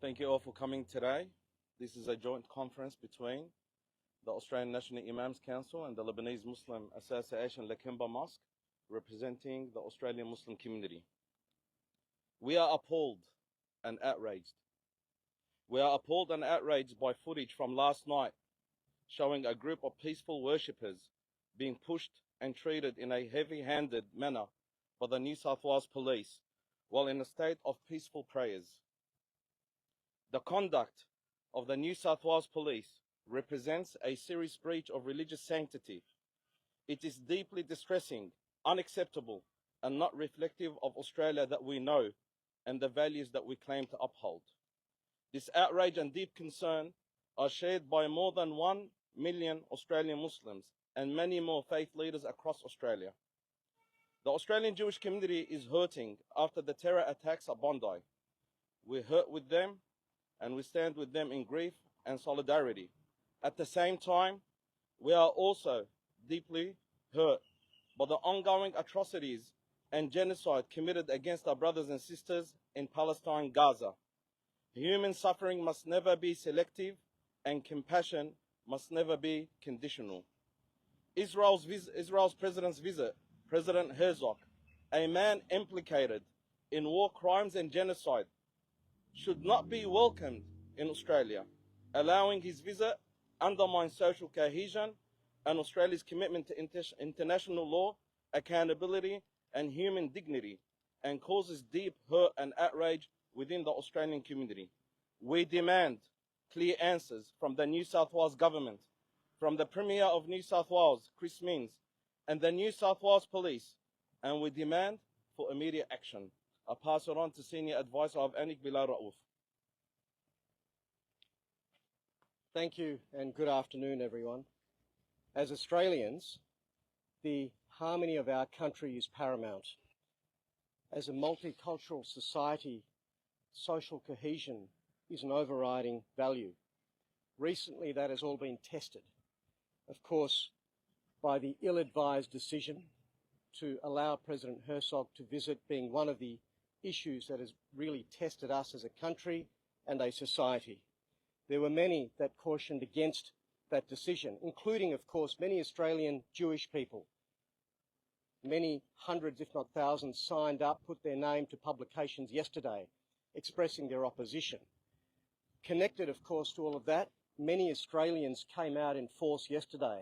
Thank you all for coming today. This is a joint conference between the Australian National Imams Council and the Lebanese Muslim Association Lakemba Mosque, representing the Australian Muslim community. We are appalled and outraged. We are appalled and outraged by footage from last night showing a group of peaceful worshippers being pushed and treated in a heavy-handed manner by the New South Wales Police while in a state of peaceful prayers. The conduct of the New South Wales Police represents a serious breach of religious sanctity. It is deeply distressing, unacceptable, and not reflective of Australia that we know and the values that we claim to uphold. This outrage and deep concern are shared by more than 1 million Australian Muslims and many more faith leaders across Australia. The Australian Jewish community is hurting after the terror attacks at Bondi. We hurt with them and we stand with them in grief and solidarity. At the same time, we are also deeply hurt by the ongoing atrocities and genocide committed against our brothers and sisters in Palestine, Gaza. Human suffering must never be selective and compassion must never be conditional. Israel's president's visit, President Herzog, a man implicated in war crimes and genocide, should not be welcomed in Australia. Allowing his visit undermines social cohesion and Australia's commitment to international law, accountability and human dignity, and causes deep hurt and outrage within the Australian community. We demand clear answers from the New South Wales Government, from the Premier of New South Wales, Chris Minns, and the New South Wales Police, and we demand for immediate action. I'll pass it on to Senior Advisor of ANIC LMA. Thank you and good afternoon, everyone. As Australians, the harmony of our country is paramount. As a multicultural society, social cohesion is an overriding value. Recently, that has all been tested, of course, by the ill-advised decision to allow President Herzog to visit, being one of the issues that has really tested us as a country and a society. There were many that cautioned against that decision, including, of course, many Australian Jewish people. Many hundreds, if not thousands, signed up, put their name to publications yesterday, expressing their opposition. Connected, of course, to all of that, many Australians came out in force yesterday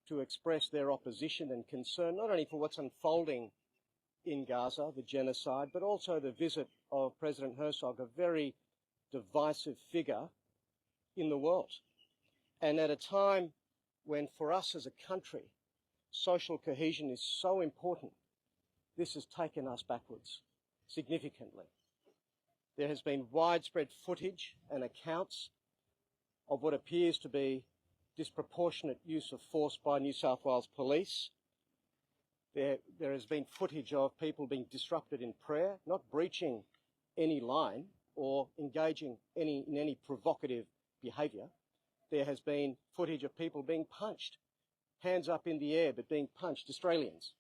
to express their opposition and concern, not only for what's unfolding in Gaza, the genocide, but also the visit of President Herzog, a very divisive figure in the world. And at a time when, for us as a country, social cohesion is so important, this has taken us backwards significantly. There has been widespread footage and accounts of what appears to be disproportionate use of force by New South Wales Police. There has been footage of people being disrupted in prayer, not breaching any line or engaging in any provocative behaviour. There has been footage of people being punched, hands up in the air, but being punched, Australians,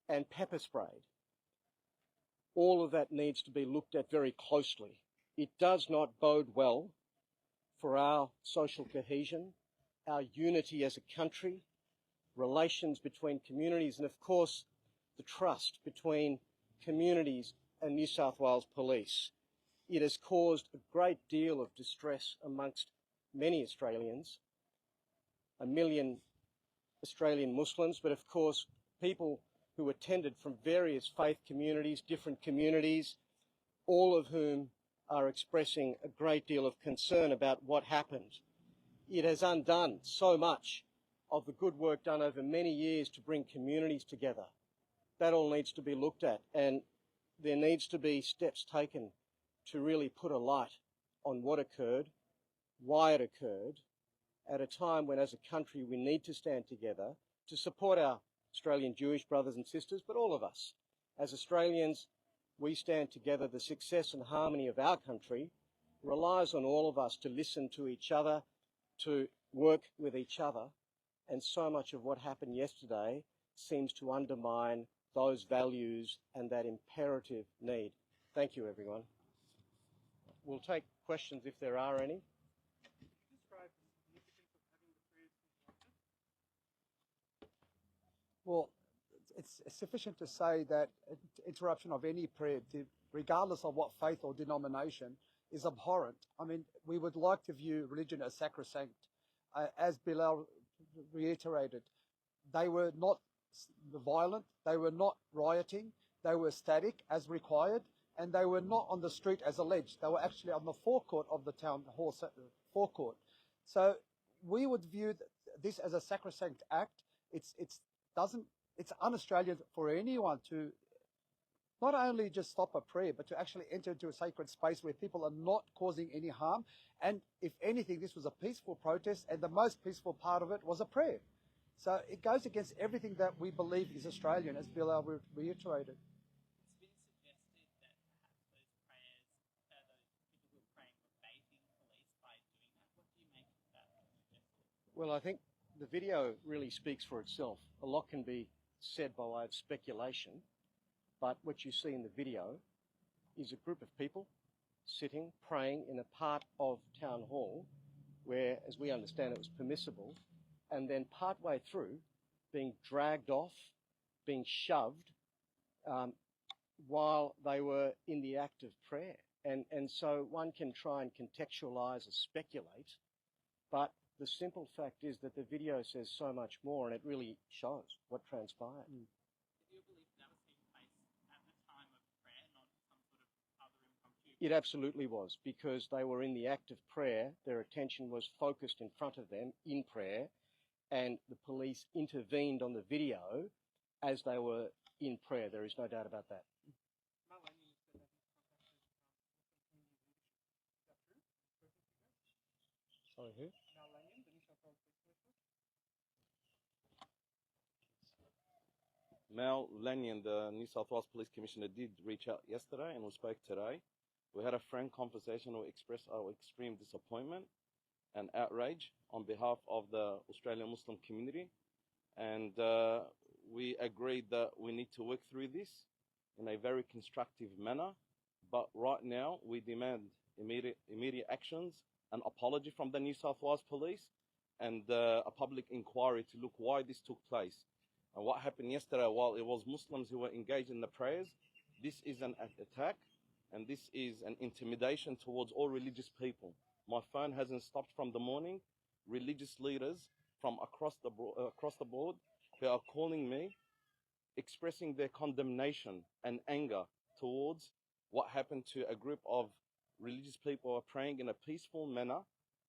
and pepper sprayed. All of that needs to be looked at very closely. It does not bode well for our social cohesion, our unity as a country, relations between communities, and of course, the trust between communities and New South Wales Police. It has caused a great deal of distress amongst many Australians, 1 million Australian Muslims, but of course, people who attended from various faith communities, different communities, all of whom are expressing a great deal of concern about what happened. It has undone so much of the good work done over many years to bring communities together. That all needs to be looked at, and there needs to be steps taken to really put a light on what occurred, why it occurred, at a time when, as a country, we need to stand together to support our Australian Jewish brothers and sisters, but all of us. As Australians, we stand together. The success and harmony of our country relies on all of us to listen to each other, to work with each other, and so much of what happened yesterday seems to undermine those values and that imperative need. Thank you, everyone. we'll take questions if there are any. Well, it's sufficient to say that interruption of any prayer, regardless of what faith or denomination, is abhorrent. I mean, we would like to view religion as sacrosanct. As Bilal reiterated, they were not violent, they were not rioting, they were static as required, and they were not on the street as alleged. They were actually on the forecourt of the town hall forecourt. So we would view this as a sacrosanct act. It's un-Australian for anyone to not only just stop a prayer, but to actually enter into a sacred space where people are not causing any harm. And if anything, this was a peaceful protest, and the most peaceful part of it was a prayer. So it goes against everything that we believe is Australian, as Bilal reiterated. It's been suggested that perhaps those prayers, those people who were praying were baiting police by doing that. What do you make of that suggestion? Well, I think the video really speaks for itself. A lot can be said by way of speculation, but what you see in the video is a group of people sitting, praying in a part of Town Hall where, as we understand, it was permissible, and then partway through being dragged off, being shoved while they were in the act of prayer. And so one can try and contextualise or speculate, but the simple fact is that the video says so much more, and it really shows what transpired. Do you believe that was taking place at the time of prayer, not some sort of other impromptu? It absolutely was, because they were in the act of prayer. Their attention was focused in front of them in prayer, and the police intervened on the video as they were in prayer. There is no doubt about that. Sorry, who? Mal Lanyon, the New South Wales Police Commissioner, did reach out yesterday and we spoke today. We had a frank conversation. We expressed our extreme disappointment and outrage on behalf of the Australian Muslim community. And we agreed that we need to work through this in a very constructive manner. But right now, we demand immediate actions, an apology from the New South Wales Police, and a public inquiry to look why this took place. And what happened yesterday, while it was Muslims who were engaged in the prayers, this is an attack and this is an intimidation towards all religious people. My phone hasn't stopped from the morning. Religious leaders from across the board who are calling me, expressing their condemnation and anger towards what happened to a group of religious people who are praying in a peaceful manner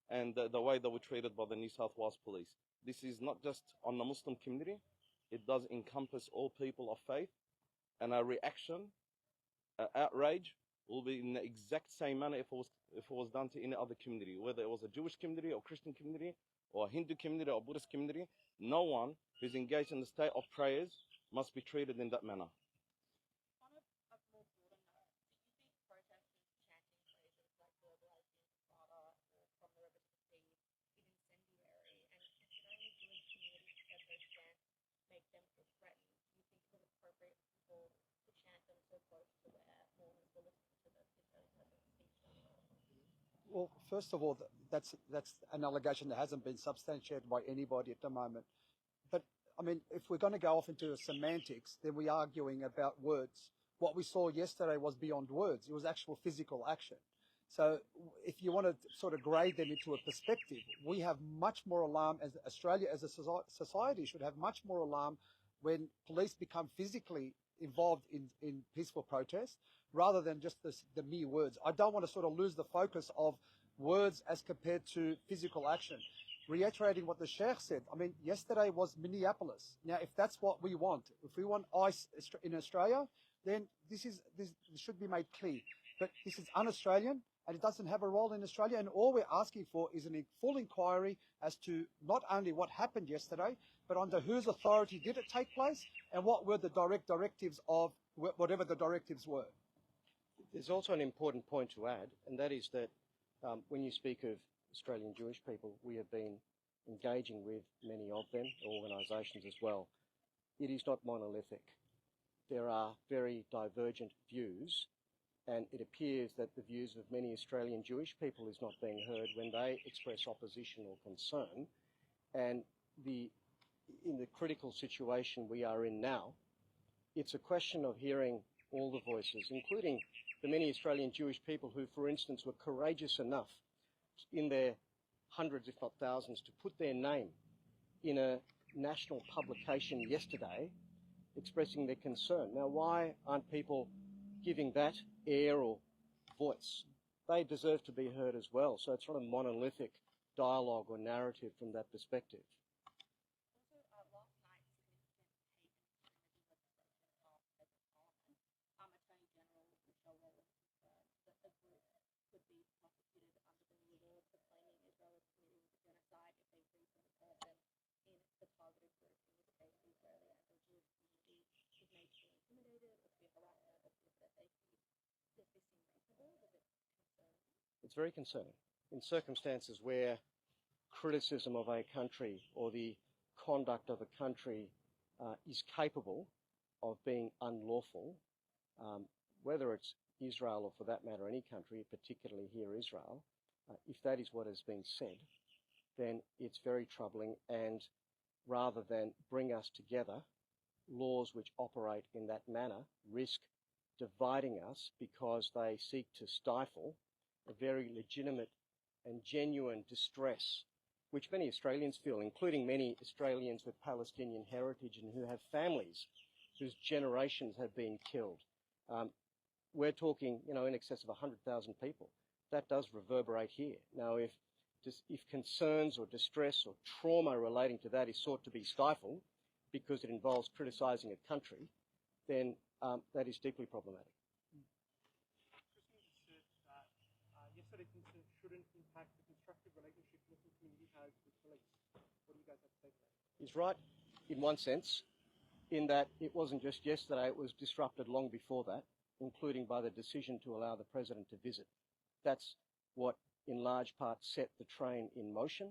and the way they were treated by the New South Wales Police. This is not just on the Muslim community. It does encompass all people of faith, and our reaction, outrage, will be in the exact same manner if it was done to any other community, whether it was a Jewish community or Christian community or a Hindu community or Buddhist community. No one who's engaged in the state of prayers must be treated in that manner. On a more broader note, do you think protesters chanting phrases like verbalizing Father or from the river to the sea is incendiary? And considering the Jewish community said those chants make them feel threatened, do you think it was appropriate for people to chant them so close to where mourners were listening to the Israeli president's speech? Well, first of all, that's an allegation that hasn't been substantiated by anybody at the moment. But, I mean, if we're going to go off into semantics, then we're arguing about words. What we saw yesterday was beyond words. It was actual physical action. So if you want to sort of grade them into a perspective, we have much more alarm, as Australia as a society should have much more alarm when police become physically involved in peaceful protest rather than just the mere words. I don't want to sort of lose the focus of words as compared to physical action. Reiterating what the Sheikh said, I mean, yesterday was Minneapolis. Now, if that's what we want, if we want ICE in Australia, then this should be made clear. But this is un-Australian, and it doesn't have a role in Australia, and all we're asking for is a full inquiry as to not only what happened yesterday, but under whose authority did it take place, and what were the directives of whatever the directives were. There's also an important point to add, and that is that when you speak of Australian Jewish people, we have been engaging with many of them, organisations as well. It is not monolithic. There are very divergent views And it appears that the views of many Australian Jewish people is not being heard when they express opposition or concern. And in the critical situation we are in now, it's a question of hearing all the voices, including the many Australian Jewish people who, for instance, were courageous enough in their hundreds, if not thousands, to put their name in a national publication yesterday expressing their concern. Now, why aren't people giving that air or voice? They deserve to be heard as well. So it's not a monolithic dialogue or narrative from that perspective. Also, last night, significant hate and extremism legislation passed as a parliament. Attorney General Michelle Rowland confirmed that a group could be prosecuted under the new law for claiming Israel is committing genocide if they free from the person in the targeted group, in this case the Israeli and the Jewish community, is made to feel intimidated or fear harassment or fear for their safety. Does this seem reasonable? Does it concern you? It's very concerning. In circumstances where criticism of a country or the conduct of a country is capable of being unlawful, whether it's Israel or, for that matter, any country, particularly here Israel, if that is what has been said, then it's very troubling, and rather than bring us together, laws which operate in that manner risk dividing us because they seek to stifle a very legitimate and genuine distress which many Australians feel, including many Australians with Palestinian heritage and who have families whose generations have been killed. We're talking, in excess of 100,000 people. That does reverberate here. Now, if concerns or distress or trauma relating to that is sought to be stifled because it involves criticising a country, then that is deeply problematic. Yesterday's incident shouldn't impact the constructive relationship Muslim community has with police. What do you guys have to say to that? He's right in one sense, in that it wasn't just yesterday, it was disrupted long before that, including by the decision to allow the President to visit. That's what, in large part, set the train in motion,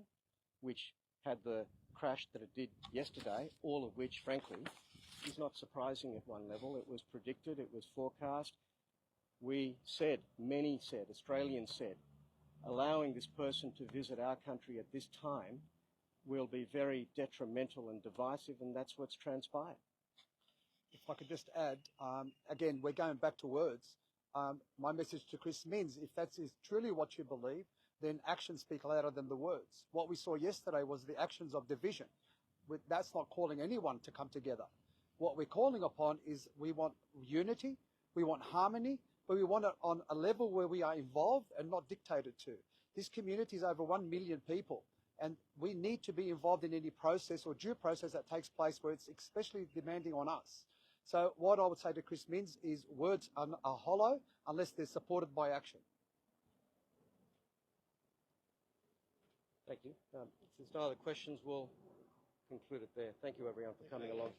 which had the crash that it did yesterday, all of which, frankly, is not surprising at one level. It was predicted, it was forecast. We said, many said, Australians said, allowing this person to visit our country at this time will be very detrimental and divisive, and that's what's transpired. If I could just add, again, we're going back to words. My message to Chris means if that is truly what you believe, then actions speak louder than the words. What we saw yesterday was the actions of division. That's not calling anyone to come together. What we're calling upon is we want unity, we want harmony, but we want it on a level where we are involved and not dictated to. This community is over 1 million people, and we need to be involved in any process or due process that takes place where it's especially demanding on us. So what I would say to Chris Minns is words are hollow unless they're supported by action. Thank you. Since no other questions, we'll conclude it there. Thank you, everyone, for coming along.